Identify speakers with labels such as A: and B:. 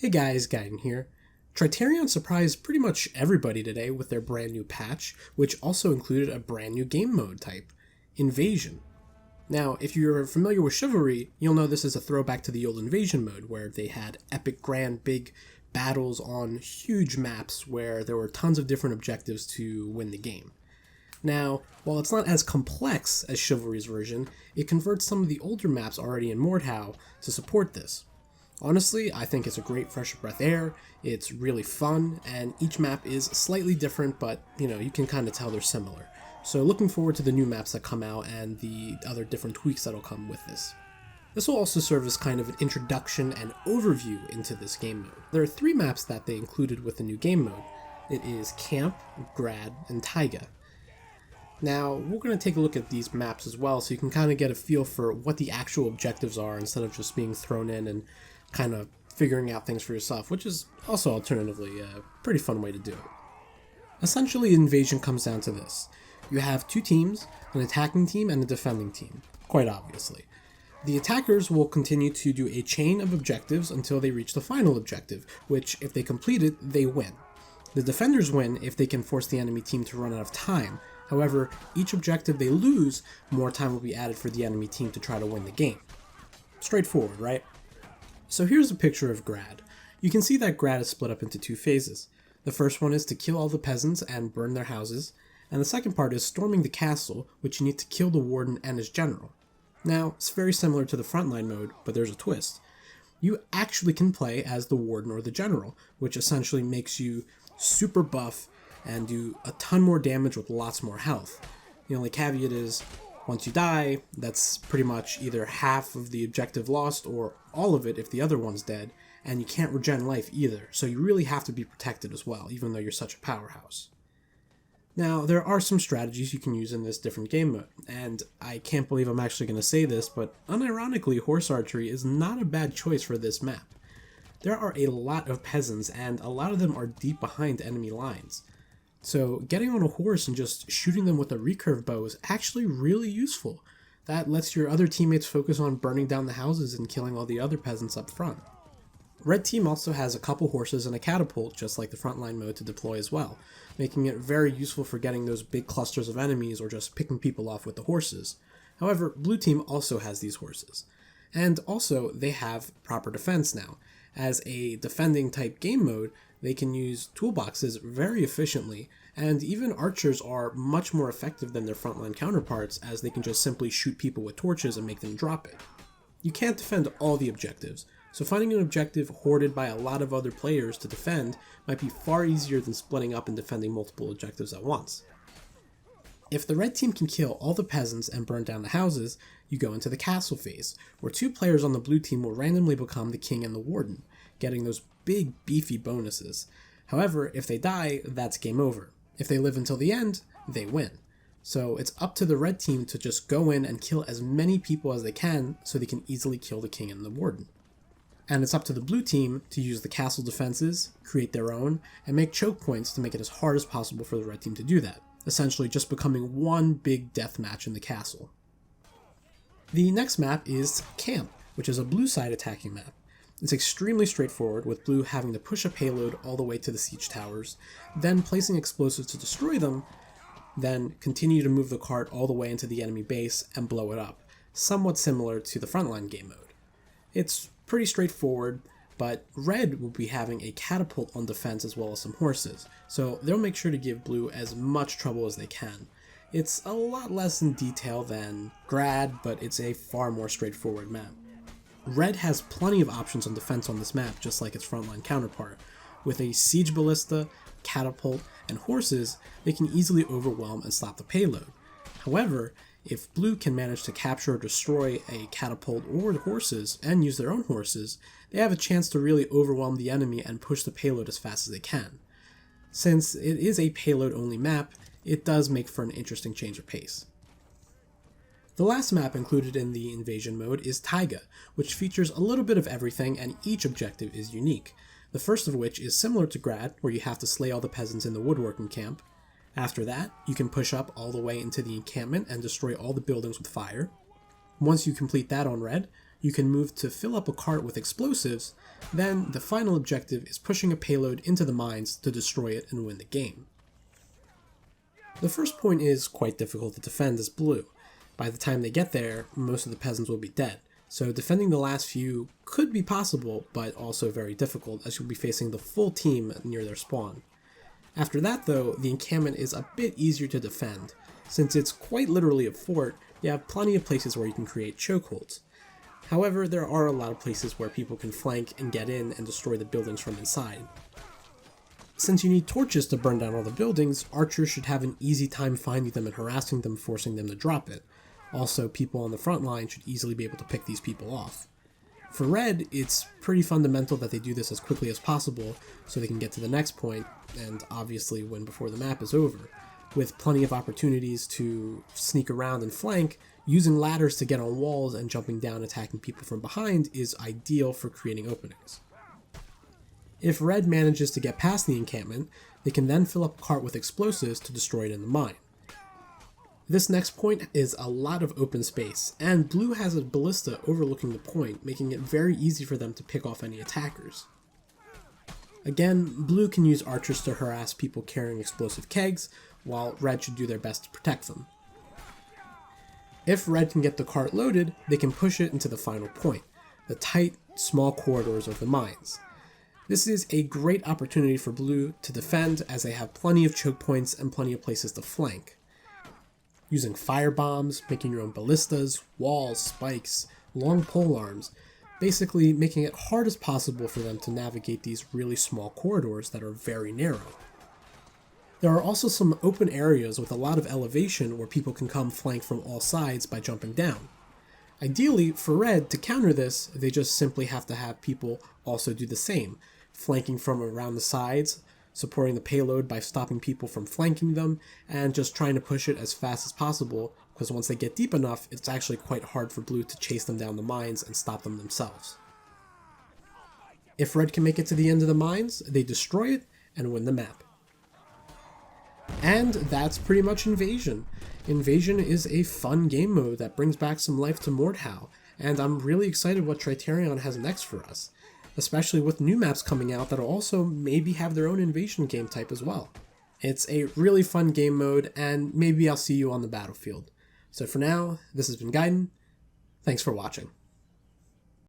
A: Hey guys, Gaiden here. Tritarion surprised pretty much everybody today with their brand new patch, which also included a brand new game mode type, Invasion. Now, if you're familiar with Chivalry, you'll know this is a throwback to the old Invasion mode, where they had epic, grand, big battles on huge maps where there were tons of different objectives to win the game. Now, while it's not as complex as Chivalry's version, it converts some of the older maps already in Mordhau to support this. Honestly, I think it's a great fresh breath air, it's really fun, and each map is slightly different, but you can kind of tell they're similar. So looking forward to the new maps that come out and the other different tweaks that'll come with this. This will also serve as kind of an introduction and overview into this game mode. There are 3 maps that they included with the new game mode. It is Camp, Grad, and Taiga. Now, we're going to take a look at these maps as well so you can kind of get a feel for what the actual objectives are instead of just being thrown in and kind of figuring out things for yourself, which is also alternatively a pretty fun way to do it. Essentially, Invasion comes down to this. You have 2 teams, an attacking team and a defending team, quite obviously. The attackers will continue to do a chain of objectives until they reach the final objective, which, if they complete it, they win. The defenders win if they can force the enemy team to run out of time. However, each objective they lose, more time will be added for the enemy team to try to win the game. Straightforward, right? So here's a picture of Grad. You can see that Grad is split up into 2 phases. The first one is to kill all the peasants and burn their houses, and the second part is storming the castle, which you need to kill the warden and his general. Now, it's very similar to the frontline mode, but there's a twist. You actually can play as the warden or the general, which essentially makes you super buff and do a ton more damage with lots more health. The only caveat is, once you die, that's pretty much either half of the objective lost or all of it if the other one's dead, and you can't regen life either, so you really have to be protected as well, even though you're such a powerhouse. Now, there are some strategies you can use in this different game mode, and I can't believe I'm actually going to say this, but unironically, horse archery is not a bad choice for this map. There are a lot of peasants, and a lot of them are deep behind enemy lines. So getting on a horse and just shooting them with a recurve bow is actually really useful. That lets your other teammates focus on burning down the houses and killing all the other peasants up front. Red team also has a couple horses and a catapult, just like the frontline mode, to deploy as well, making it very useful for getting those big clusters of enemies or just picking people off with the horses. However, blue team also has these horses. And also, they have proper defense now. As a defending type game mode, they can use toolboxes very efficiently, and even archers are much more effective than their frontline counterparts as they can just simply shoot people with torches and make them drop it. You can't defend all the objectives, so finding an objective hoarded by a lot of other players to defend might be far easier than splitting up and defending multiple objectives at once. If the red team can kill all the peasants and burn down the houses, you go into the castle phase, where 2 players on the blue team will randomly become the king and the warden, getting those big beefy bonuses. However, if they die, that's game over. If they live until the end, they win. So it's up to the red team to just go in and kill as many people as they can so they can easily kill the king and the warden. And it's up to the blue team to use the castle defenses, create their own, and make choke points to make it as hard as possible for the red team to do that, essentially just becoming one big death match in the castle. The next map is Camp, which is a blue side attacking map. It's extremely straightforward, with blue having to push a payload all the way to the siege towers, then placing explosives to destroy them, then continue to move the cart all the way into the enemy base and blow it up, somewhat similar to the frontline game mode. It's pretty straightforward, but red will be having a catapult on defense as well as some horses, so they'll make sure to give blue as much trouble as they can. It's a lot less in detail than Grad, but it's a far more straightforward map. Red has plenty of options on defense on this map, just like its frontline counterpart. With a siege ballista, catapult, and horses, they can easily overwhelm and stop the payload. However, if blue can manage to capture or destroy a catapult or the horses, and use their own horses, they have a chance to really overwhelm the enemy and push the payload as fast as they can. Since it is a payload-only map, it does make for an interesting change of pace. The last map included in the Invasion mode is Taiga, which features a little bit of everything and each objective is unique. The first of which is similar to Grad, where you have to slay all the peasants in the woodworking camp. After that, you can push up all the way into the encampment and destroy all the buildings with fire. Once you complete that on red, you can move to fill up a cart with explosives, then the final objective is pushing a payload into the mines to destroy it and win the game. The first point is quite difficult to defend as blue. By the time they get there, most of the peasants will be dead, so defending the last few could be possible, but also very difficult as you'll be facing the full team near their spawn. After that though, the encampment is a bit easier to defend. Since it's quite literally a fort, you have plenty of places where you can create chokeholds. However, there are a lot of places where people can flank and get in and destroy the buildings from inside. Since you need torches to burn down all the buildings, archers should have an easy time finding them and harassing them, forcing them to drop it. Also, people on the front line should easily be able to pick these people off. For red, it's pretty fundamental that they do this as quickly as possible so they can get to the next point, and obviously win before the map is over. With plenty of opportunities to sneak around and flank, using ladders to get on walls and jumping down attacking people from behind is ideal for creating openings. If red manages to get past the encampment, they can then fill up a cart with explosives to destroy it in the mine. This next point is a lot of open space, and blue has a ballista overlooking the point, making it very easy for them to pick off any attackers. Again, blue can use archers to harass people carrying explosive kegs, while red should do their best to protect them. If red can get the cart loaded, they can push it into the final point, the tight, small corridors of the mines. This is a great opportunity for blue to defend as they have plenty of choke points and plenty of places to flank. Using fire bombs, making your own ballistas, walls, spikes, long pole arms, basically making it hard as possible for them to navigate these really small corridors that are very narrow. There are also some open areas with a lot of elevation where people can come flank from all sides by jumping down. Ideally, for red, to counter this, they just simply have to have people also do the same, flanking from around the sides, supporting the payload by stopping people from flanking them, and just trying to push it as fast as possible, because once they get deep enough, it's actually quite hard for blue to chase them down the mines and stop them themselves. If red can make it to the end of the mines, they destroy it and win the map. And that's pretty much Invasion. Invasion is a fun game mode that brings back some life to Mordhau, and I'm really excited what Tritarion has next for us, especially with new maps coming out that'll also maybe have their own invasion game type as well. It's a really fun game mode, and maybe I'll see you on the battlefield. So for now, this has been Gaiden. Thanks for watching.